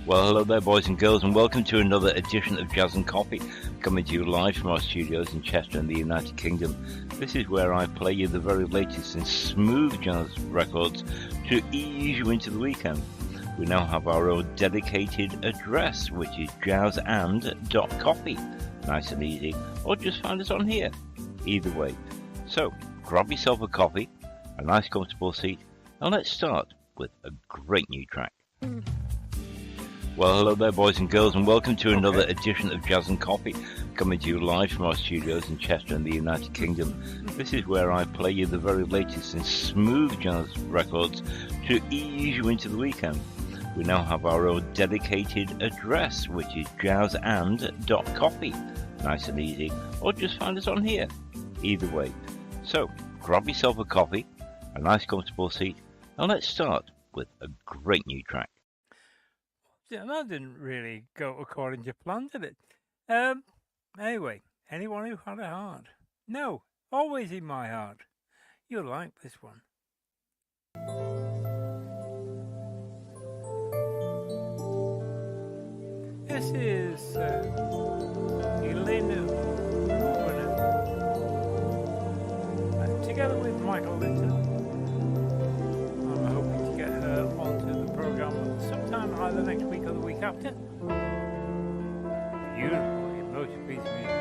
Well, hello there, boys and girls, and welcome to another edition of Jazz and Coffee, coming to you live from our studios in Chester in the United Kingdom. This is where I play you the very latest in smooth jazz records to ease you into the weekend. We now have our own dedicated address, which is jazzand.coffee. Nice and easy, or just find us on here. Either way. So, grab yourself a coffee, a nice comfortable seat, and let's start with a great new track. Well, hello there, boys and girls, and welcome to another edition of Jazz and Coffee, coming to you live from our studios in Chester in the United Kingdom. This is where I play you the very latest in smooth jazz records to ease you into the weekend. We now have our own dedicated address, which is jazzand.coffee. Nice and easy, or just find us on here. Either way. So, grab yourself a coffee, a nice comfortable seat, and let's start with a great new track. Yeah, that didn't really go according to plan, did it? Anyway, anyone who had a heart? No, always in my heart. You'll like this one. This is Elena together with Michael Linton. I'm hoping to get her onto the program sometime either next week or the week after. Beautiful, emotive piece of music.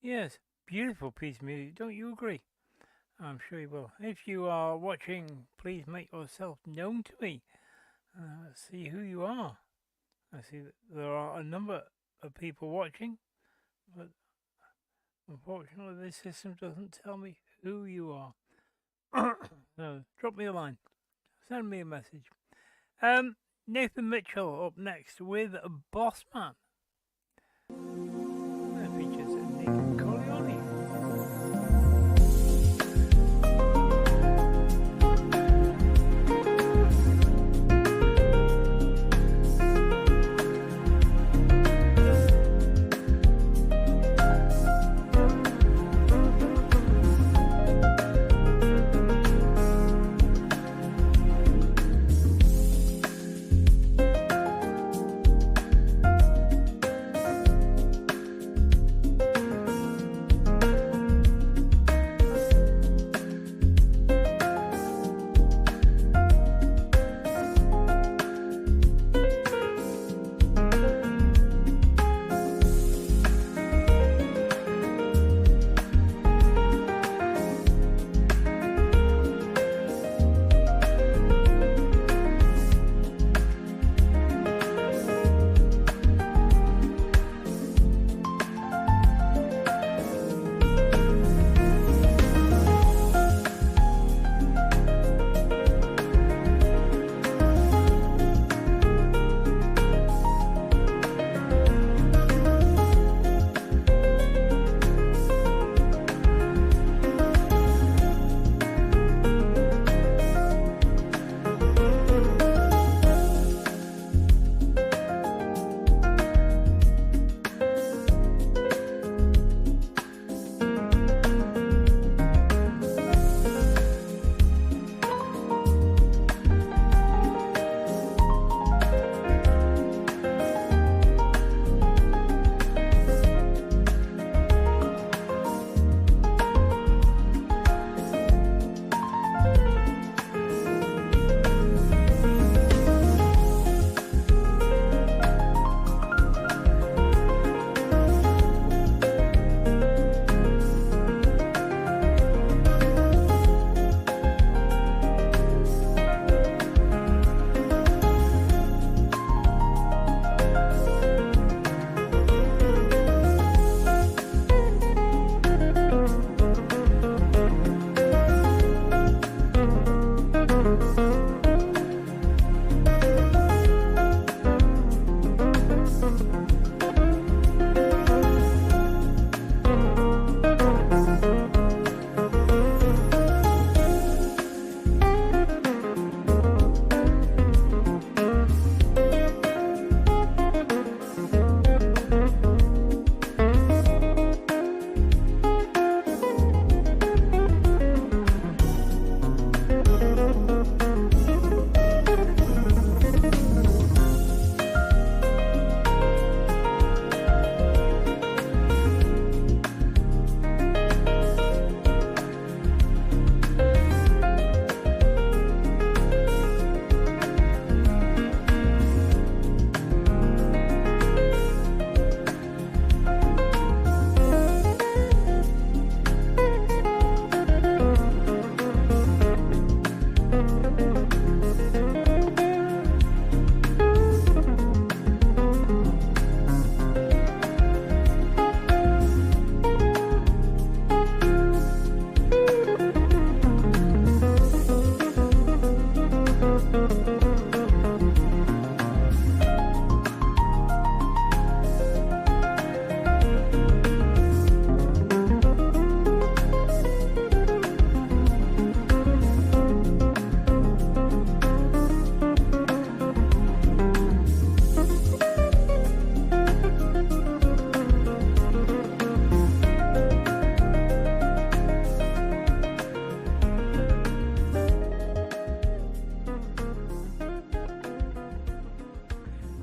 Yes, beautiful piece of music, don't you agree? I'm sure you will. If you are watching, please make yourself known to me. Let's see who you are. I see that there are a number of people watching, but unfortunately this system doesn't tell me who you are. So drop me a line. Send me a message. Nathan Mitchell up next with Bossman. That features Nick Corleone.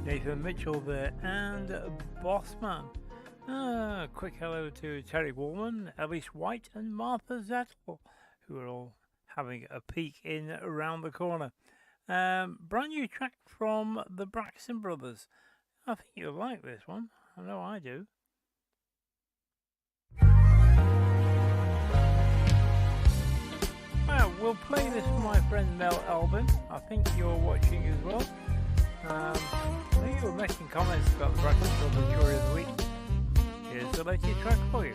Nathan Mitchell there, and Bossman. Quick hello to Terry Woolman, Elise White, and Martha Zettel, who are all having a peek in around the corner. Brand new track from the Braxton Brothers. I think you'll like this one. I know I do. Well, we'll play this for my friend Mel Albin. I think you're watching as well. I think you were making comments about the Braxton Brothers during the week. Here's the latest track for you.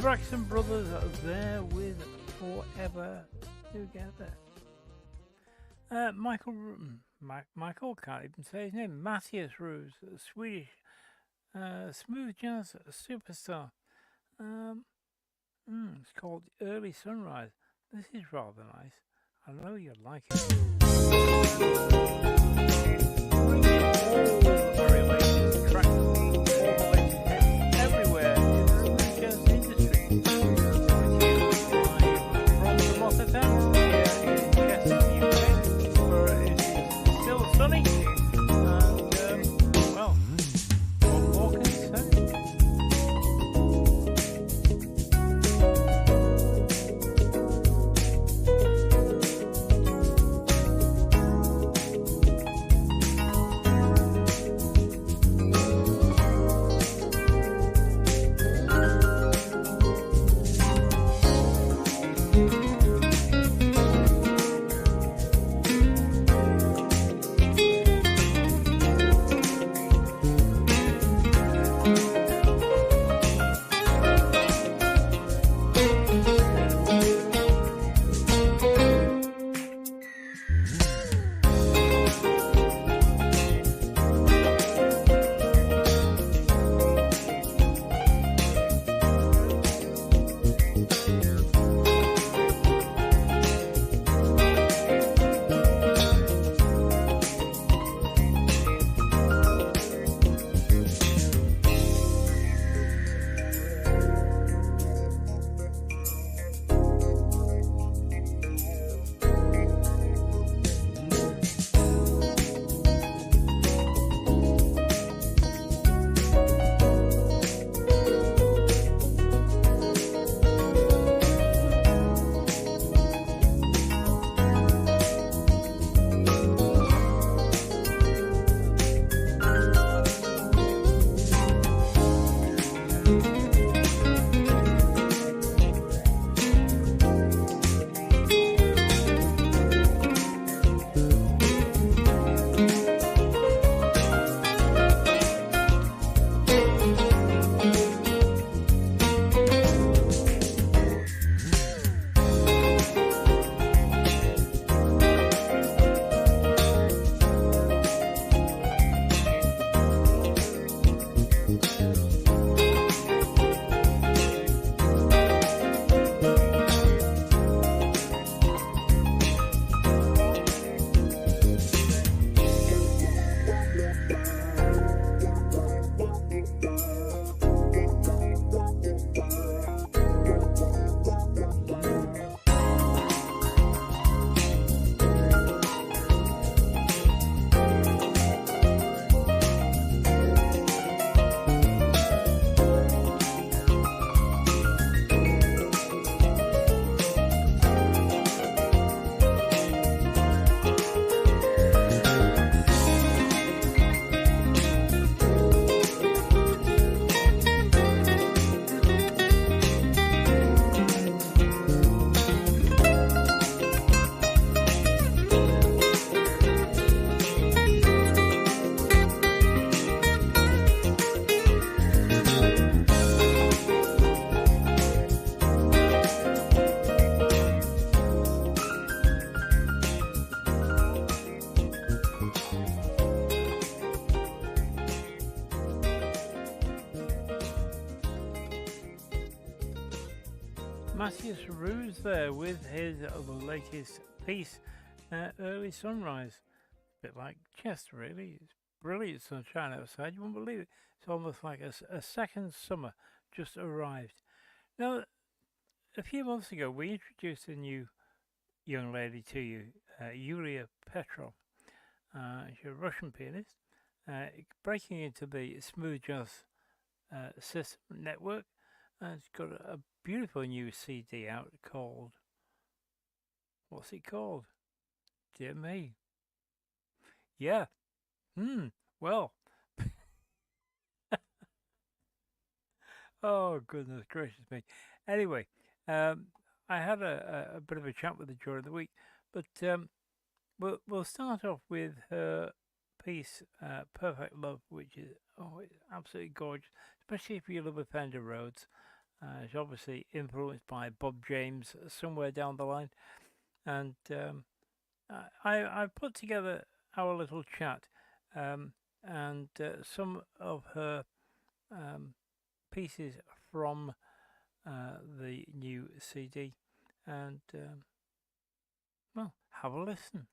Braxton Brothers are there with Forever Together. Michael can't even say his name. Matthias Rose, a Swedish smooth jazz superstar. It's called Early Sunrise. This is rather nice. I know you'll like it. Very latest tracks, all the latest everywhere in the smooth jazz industry. Matthias Ruse there with his latest piece, Early Sunrise. A bit like Chester, really. It's brilliant sunshine outside. You won't believe it. It's almost like a second summer just arrived. Now, a few months ago, we introduced a new young lady to you, Yulia Petrov. She's a Russian pianist, breaking into the smooth jazz system network. It's got a beautiful new CD out called, what's it called? Dear me. Yeah. Well. Oh, goodness gracious me. Anyway, I had a bit of a chat with her during the week, but we'll start off with her piece, Perfect Love, which is, it's absolutely gorgeous, especially if you love Fender Rhodes. It's obviously influenced by Bob James somewhere down the line. And I put together our little chat and some of her pieces from the new CD. And, well, have a listen.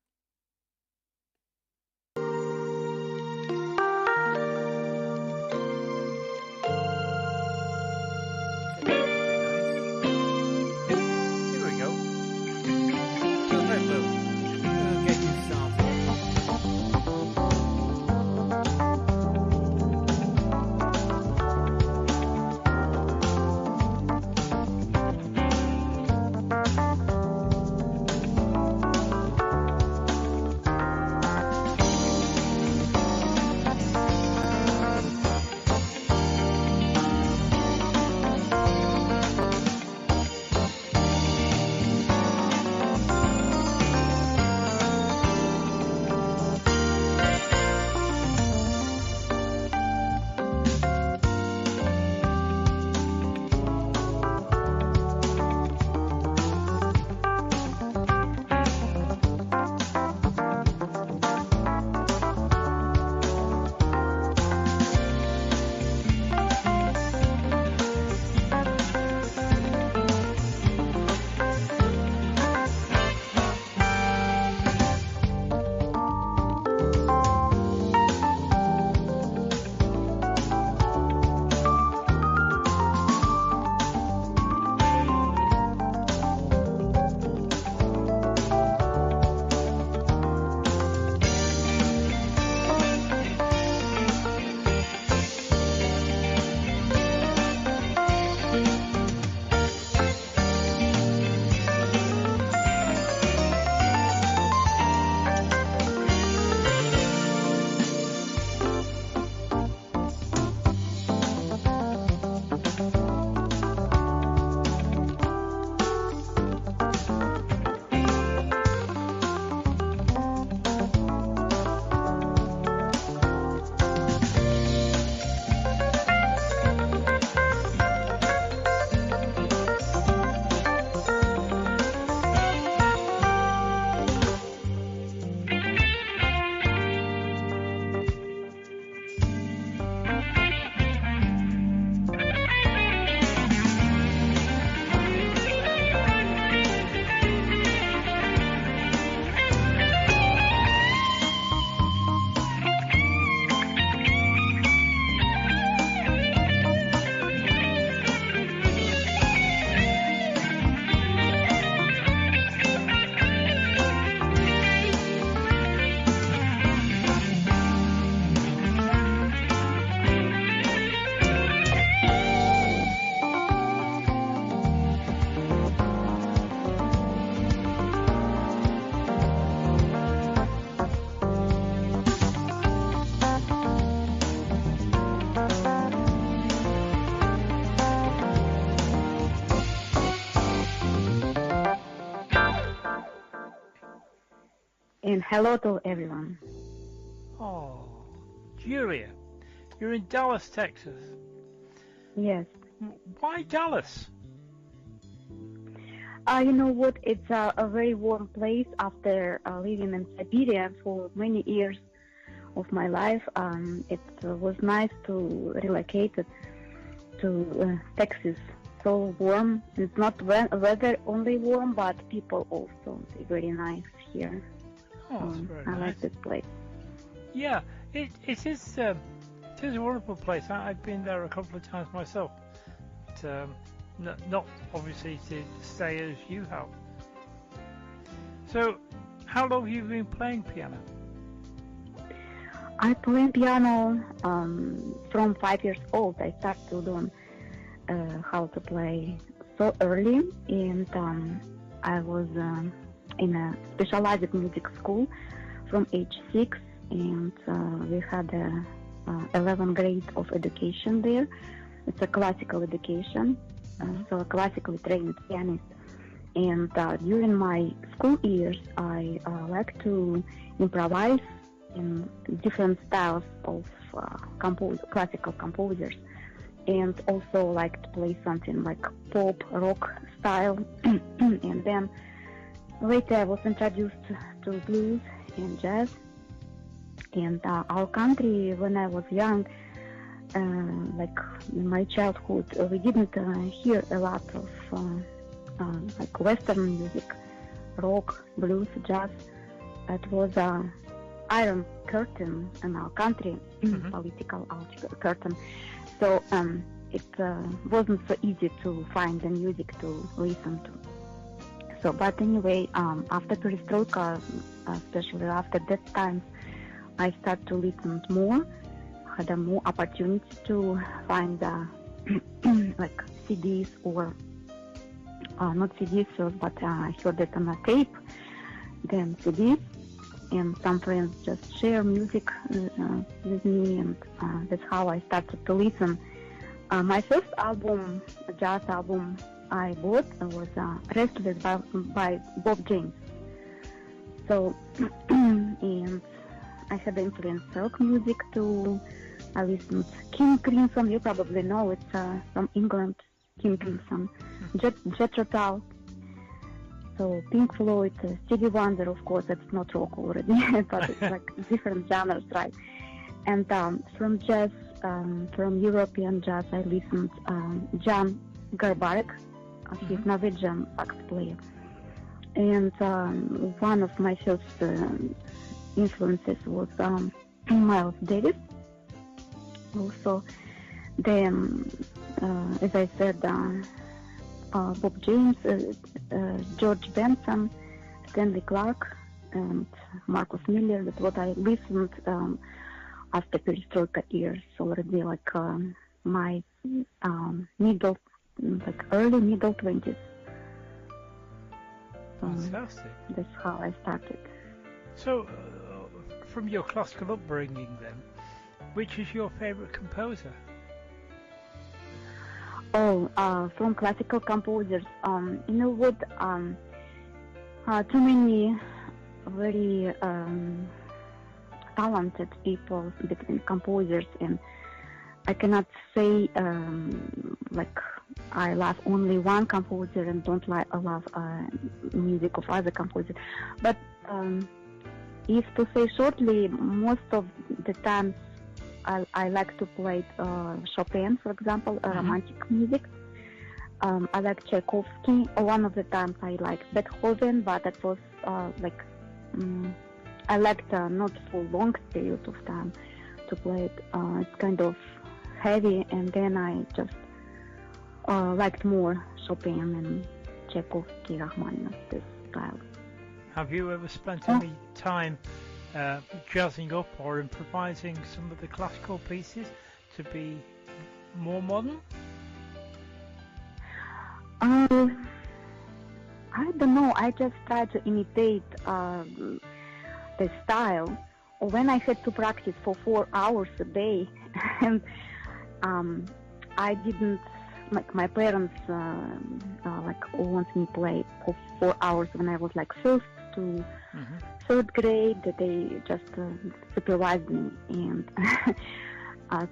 And hello to everyone. Oh, Julia, you're in Dallas, Texas. Yes. Why Dallas? You know what? It's a very warm place after living in Siberia for many years of my life. It was nice to relocate to Texas so warm. It's not weather only warm, but people also very nice here. Oh, it's very I nice. like this place. Yeah, it is a wonderful place. I've been there a couple of times myself. But, not obviously to stay as you have. So, how long have you been playing piano? I play piano from 5 years old. I started to learn how to play so early, and I was in a specialized music school from age 6, and we had a 11th grade of education there. It's a classical education, so a classically trained pianist. And during my school years, I like to improvise in different styles of classical composers, and also like to play something like pop, rock style. And then later I was introduced to blues and jazz. And our country, when I was young, like in my childhood, we didn't hear a lot of like Western music, rock, blues, jazz. It was an iron curtain in our country, political curtain. So it wasn't so easy to find the music to listen to. So, but anyway, after Perestroika, especially after that time, I started to listen more, had a more opportunity to find like CDs or not CDs first, but I heard it on a tape, then CDs, and some friends just share music with me, and that's how I started to listen. My first album, a jazz album I bought, was Restless by Bob James. So, and I had influenced folk music too. I listened King Crimson, you probably know, it's from England, King Crimson, Jethro Tull, so Pink Floyd, Stevie Wonder, of course, it's not rock already, but it's like different genres, right? And from jazz, from European jazz, I listened Jan Garbarek, he's Norwegian sax player. And one of my first influences was Miles Davis. Also, then, as I said, Bob James, George Benson, Stanley Clarke, and Marcus Miller. That's what I listened after Perestroika years, already like my early middle 20s. Fantastic. That's how I started. So, from your classical upbringing then, which is your favorite composer? Oh, from classical composers, you know what, too many very talented people between composers, and I cannot say like I love only one composer and don't love music of other composers. But if to say shortly, most of the times I like to play Chopin, for example, romantic music. I like Tchaikovsky. One of the times I liked Beethoven, but that was I liked not for long period of time to play it. It's kind of heavy, and then I just liked more Chopin and Tchaikovsky, Rachmaninoff, this style. Have you ever spent any time jazzing up or improvising some of the classical pieces to be more modern? I don't know. I just try to imitate the style. When I had to practice for 4 hours a day, and I didn't, like my parents want me play for 4 hours when I was like first to third grade. They just supervised me, and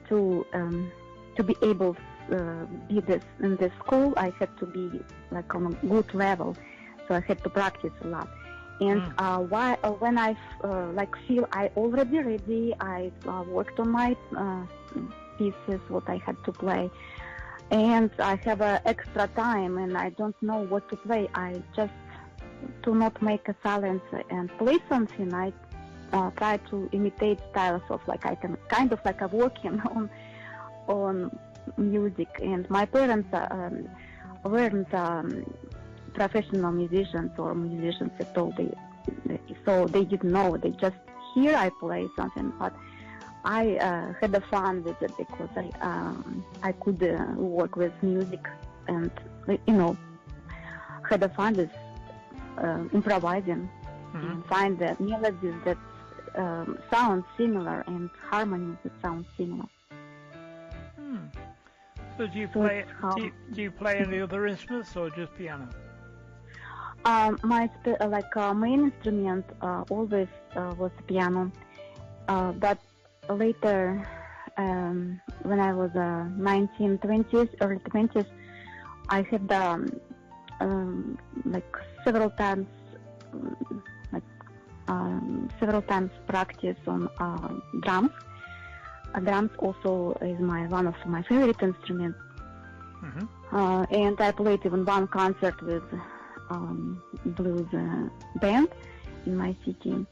to be able be in this school, I had to be like on a good level, so I had to practice a lot. And when I feel I already ready, I worked on my pieces, what I had to play, and I have extra time and I don't know what to play. I just to not make a silence and play something. I try to imitate styles of like I can kind of like a working on music. And my parents weren't professional musicians or musicians at all. So they didn't know. They just hear I play something, but I had a fun with it because I could work with music and had a fun with improvising and find the melodies that sound similar and harmonies that sound similar. So do you play? Do you play any other instruments or just piano? My main instrument always was piano, but later when I was 19, 20s, early 20s, I had several times practice on drums. Drums also is one of my favorite instruments, and I played even one concert with blues band in my city.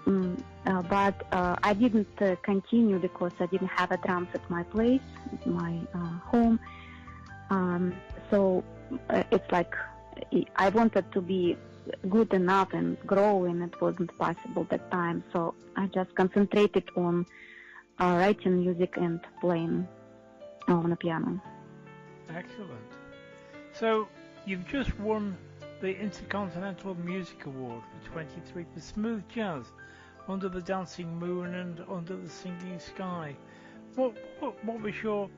But I didn't continue because I didn't have a drums at my place, my home. So it's like I wanted to be good enough and grow, and it wasn't possible that time. So I just concentrated on writing music and playing on the piano. Excellent. So you've just won the Intercontinental Music Award for 23 for Smooth Jazz, Under the Dancing Moon and Under the Singing Sky. What was your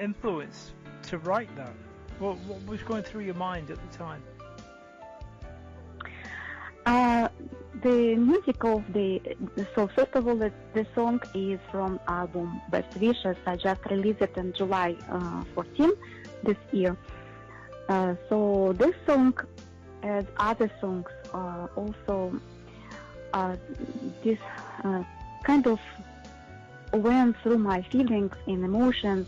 influence to write that? What was going through your mind at the time? The music of so first of all, the song is from album Best Wishes. I just released it in July 14 this year. So this song, as other songs, also this kind of went through my feelings and emotions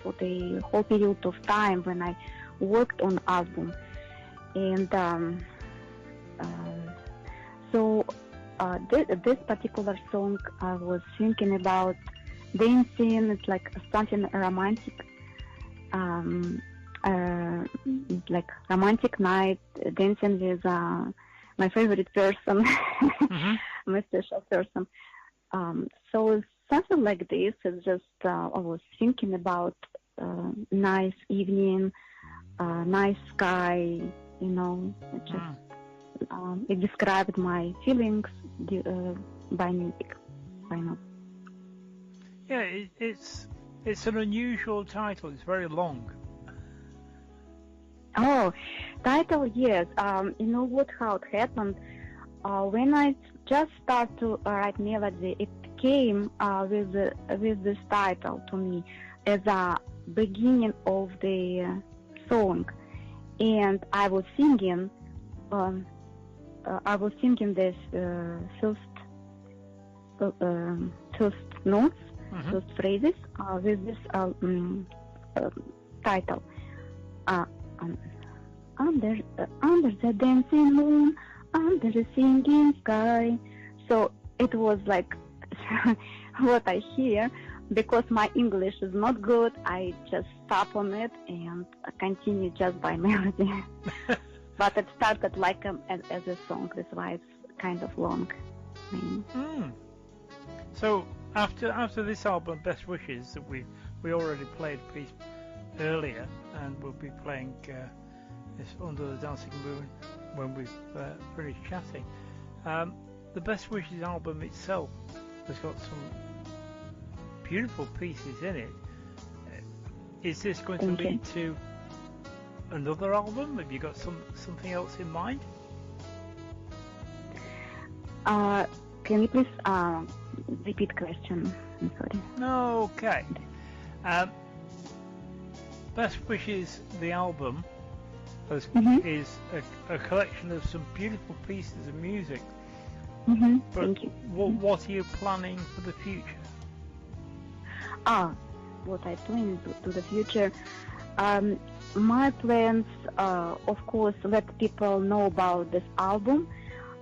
for the whole period of time when I worked on the album. And so this particular song, I was thinking about dancing. It's like something romantic, like romantic night, dancing with my favorite person, my special person. So something like this is just I was thinking about nice evening, nice sky, it just it described my feelings by music. Why not? Yeah, it's an unusual title. It's very long. Oh, title, yes. You know what? How it happened? When I just started to write melody, it came with this title to me as a beginning of the song, and I was singing. This first notes, first phrases with this title. Under the dancing moon, under the singing sky. So it was like what I hear. Because my English is not good, I just stop on it and continue just by melody. But it started like as a song. That's why it's kind of long. So after this album, Best Wishes, that we already played a piece earlier, and we'll be playing this Under the Dancing Moon when we've finished chatting. The Best Wishes album itself has got some beautiful pieces in it. Is this going to lead to another album? Have you got something else in mind? Can you please repeat question? I'm sorry. No, okay. Best Wishes, the album, is a collection of some beautiful pieces of music. But Thank you. What are you planning for the future? what I plan to the future. My plans, of course, let people know about this album.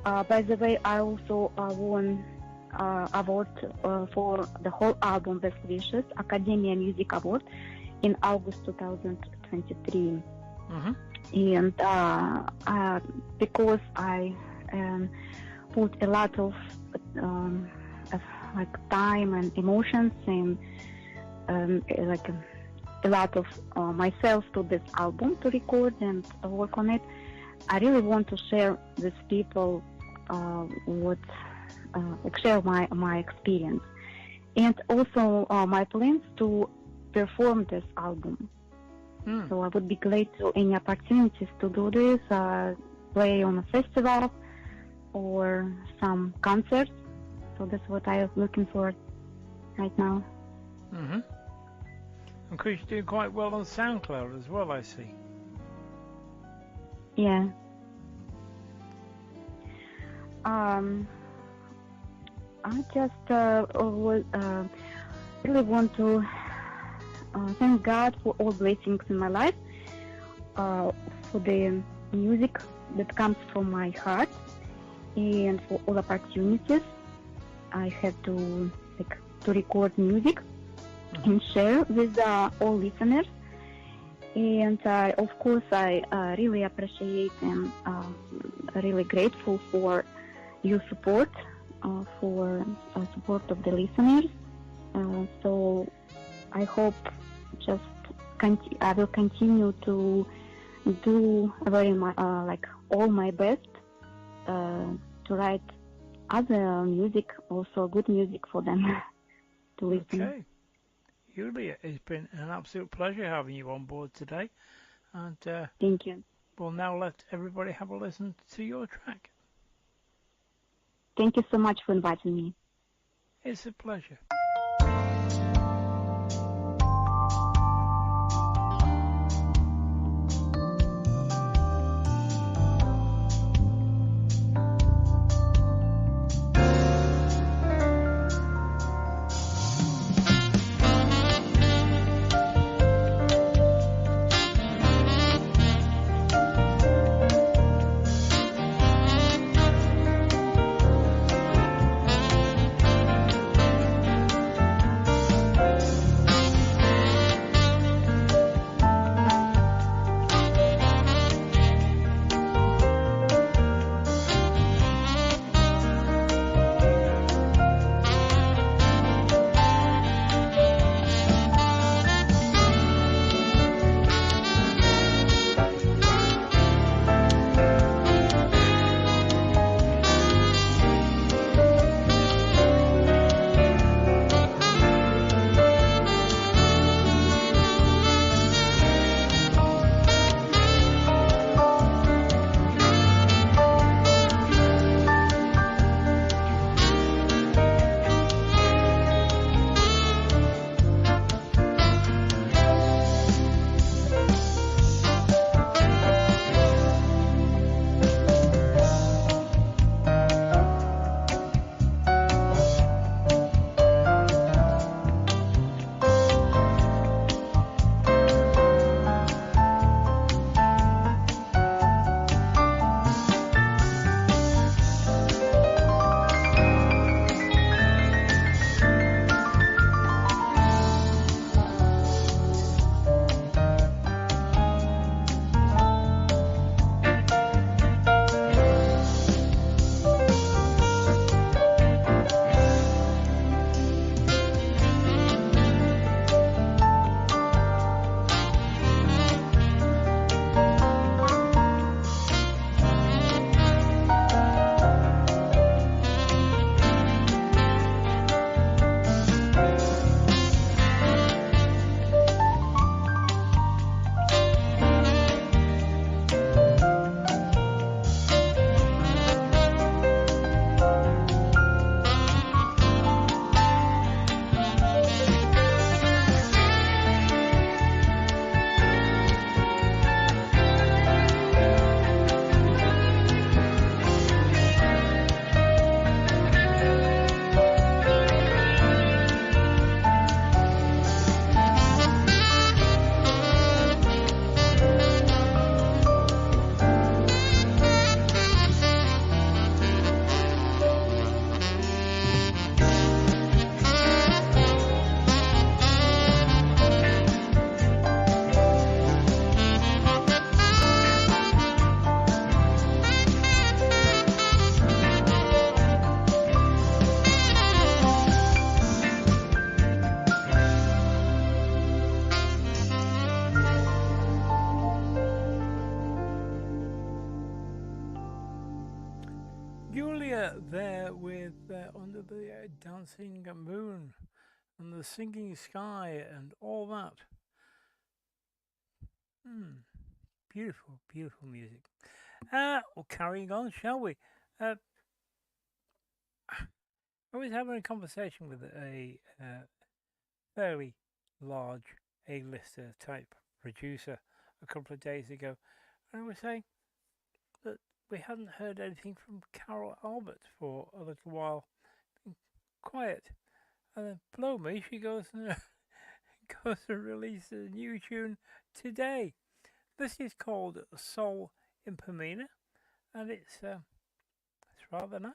By the way, I also won award for the whole album, Best Wishes, Academia Music Award, in August 2023. And because I put a lot of like time and emotions and like a lot of myself to this album to record and work on it, I really want to share with people share my experience, and also my plans to perform this album. So I would be glad to any opportunities to do this, play on a festival or some concerts. So that's what I'm looking for right now. And Chris, you're doing quite well on SoundCloud as well, I see. Yeah. I just really want to thank God for all blessings in my life, for the music that comes from my heart, and for all opportunities I had to record music and share with all listeners. And of course, I really appreciate and really grateful for your support, for support of the listeners. So I hope I will continue to do all my best to write other music, also good music for them to listen. Okay. Yulia, it's been an absolute pleasure having you on board today. And thank you. We'll now let everybody have a listen to your track. Thank you so much for inviting me. It's a pleasure. Yulia there with Under the Dancing Moon and the Singing Sky and all that. Beautiful, beautiful music. Well, carrying on, shall we? I was having a conversation with a fairly large A-lister type producer a couple of days ago, and I was saying that we hadn't heard anything from Carol Albert for a little while. Been quiet. And then below me, she goes and goes to release a new tune today. This is called Sol Impamina, and it's rather nice.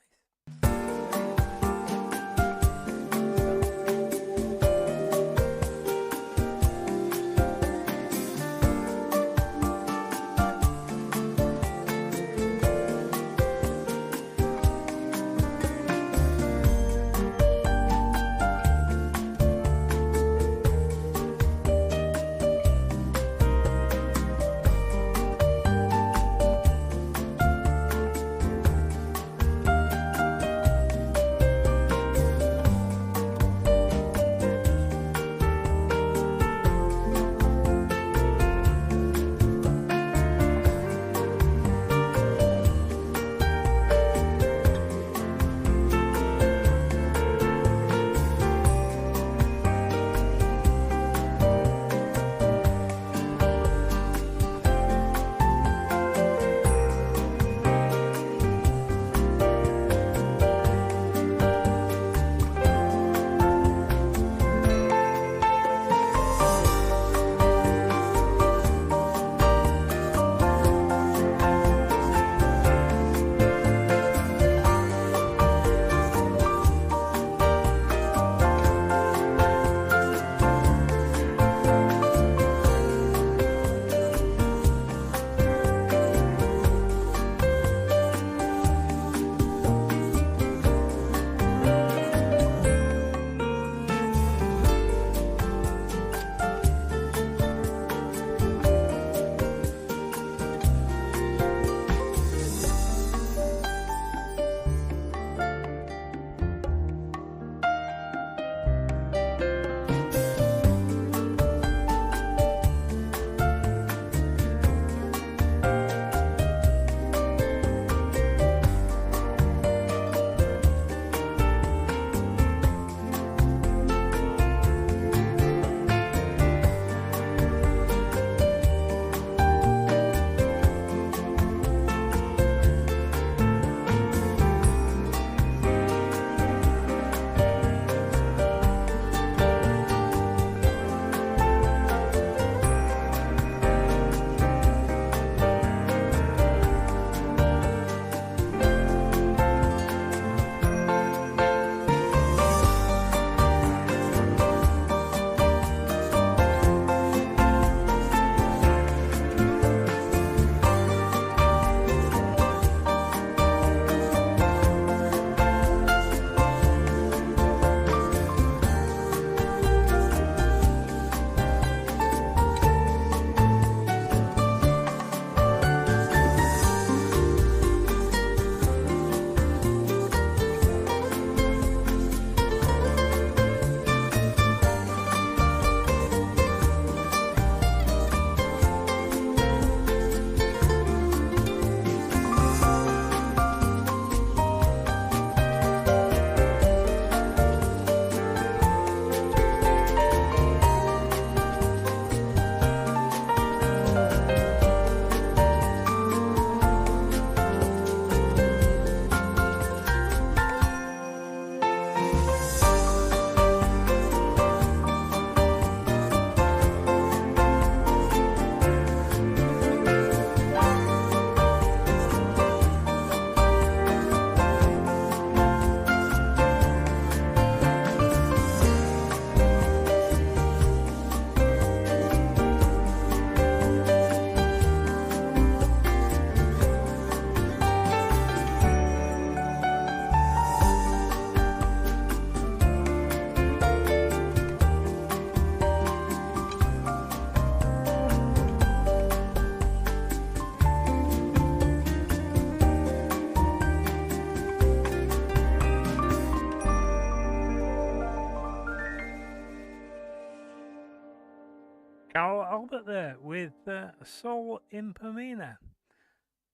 with Sol Impamina.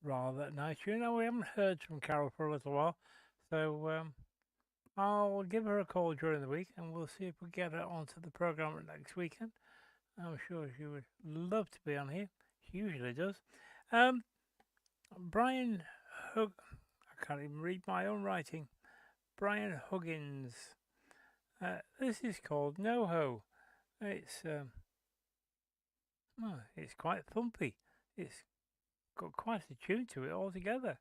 Rather nice tune. Now, we haven't heard from Carol for a little while, so I'll give her a call during the week and we'll see if we get her onto the program next weekend. I'm sure she would love to be on here. She usually does. Brian Hug... I can't even read my own writing. Brian Huggins. This is called No-Ho. It's it's quite thumpy. It's got quite a tune to it altogether.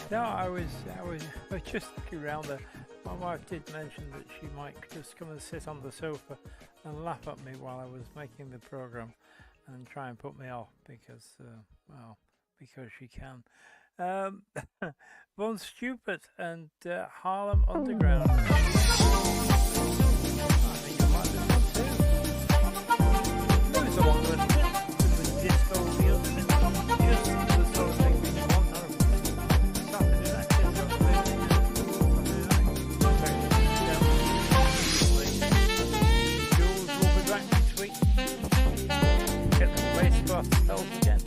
No, I was just looking around there. My wife did mention that she might just come and sit on the sofa and laugh at me while I was making the program and try and put me off because, because she can. Von Stupid and Harlem Underground. I think you like this one too. There was a lot of it. It was disco feel to it. Just the sort of thing you want out of it. Saturday night, Jules will be back next week. Get the place to ourselves again.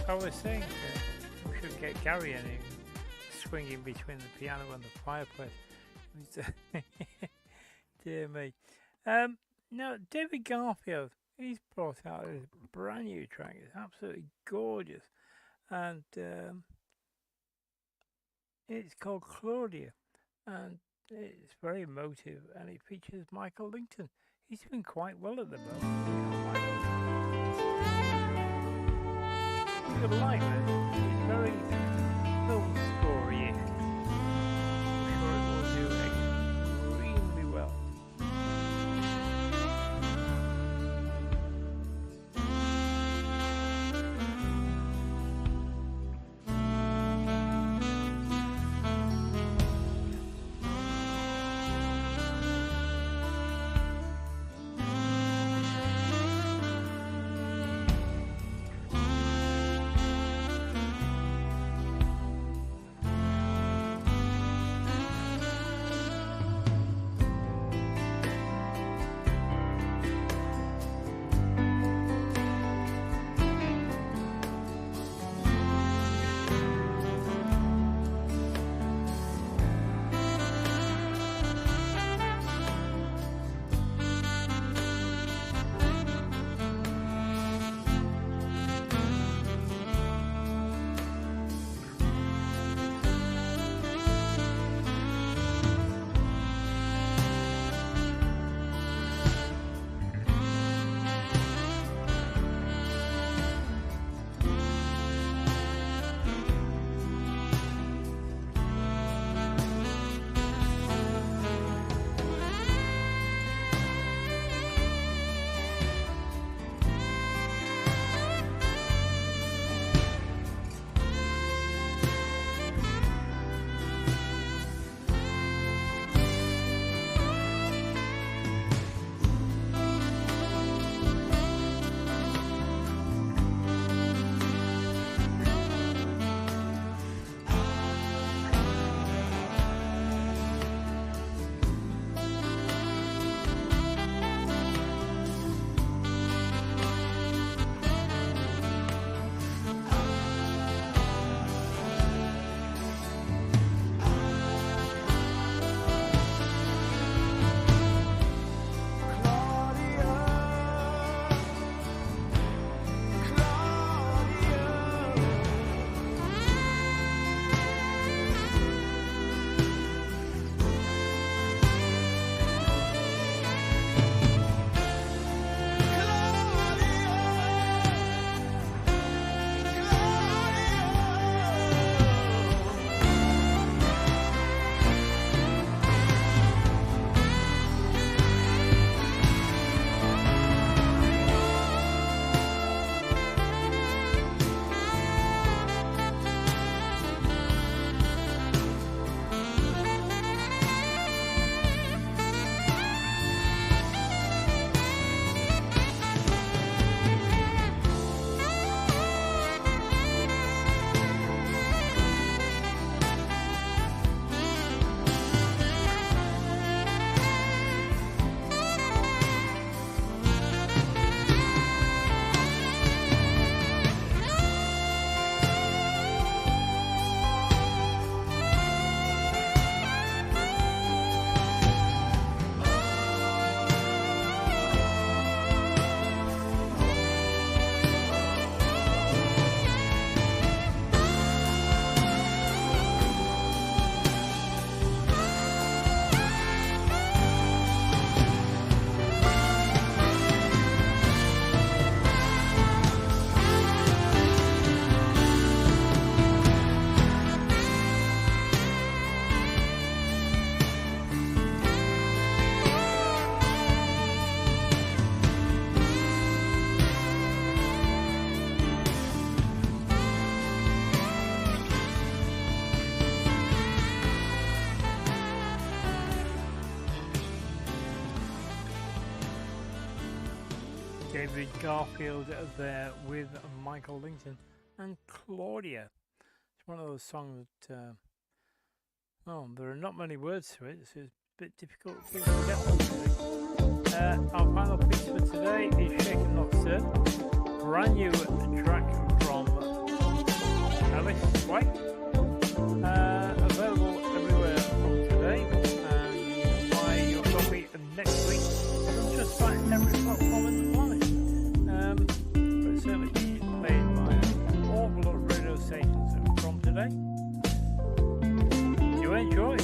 I was saying we should get Gary in here, swinging between the piano and the fireplace. Dear me. Now, David Garfield, he's brought out a brand new track. It's absolutely gorgeous. And it's called Claudia. And it's very emotive. And it features Michael Lington. He's doing quite well at the moment. You'll like it. It's very film score-y. I'm sure it will do extremely well. Garfield there with Michael Linton and Claudia. It's one of those songs that, there are not many words to it, so it's a bit difficult to get on. Our final piece for today is Shaken Not Stirred, brand new track from Alice White, available everywhere from today, and you can buy your copy next week from just about every platform in the planet. But it's certainly being played by an awful lot of radio stations from today. Do enjoy.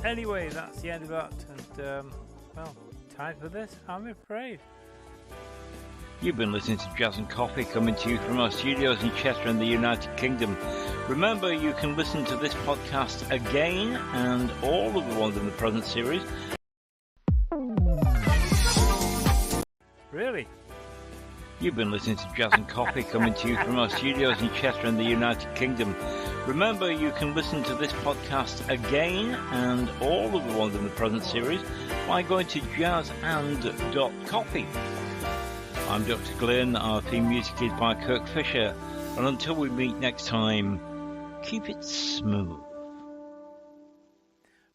Anyway, that's the end of that, and time for this, I'm afraid. You've been listening to Jazz and Coffee, coming to you from our studios in Chester in the United Kingdom. Remember, you can listen to this podcast again and all of the ones in the present series. Really? You've been listening to Jazz and Coffee, coming to you from our studios in Chester in the United Kingdom. Remember, you can listen to this podcast again and all of the ones in the present series by going to JazzAnd.Coffee. I'm Dr. Glynn. Our theme music is by Kirk Fisher. And until we meet next time, keep it smooth.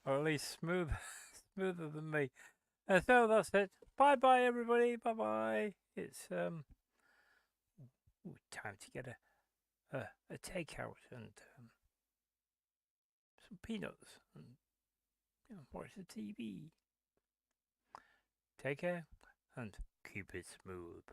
or at least smoother than me. So that's it. Bye bye, everybody. Bye bye. It's time to get a takeout and some peanuts and watch the TV. Take care and keep it smooth.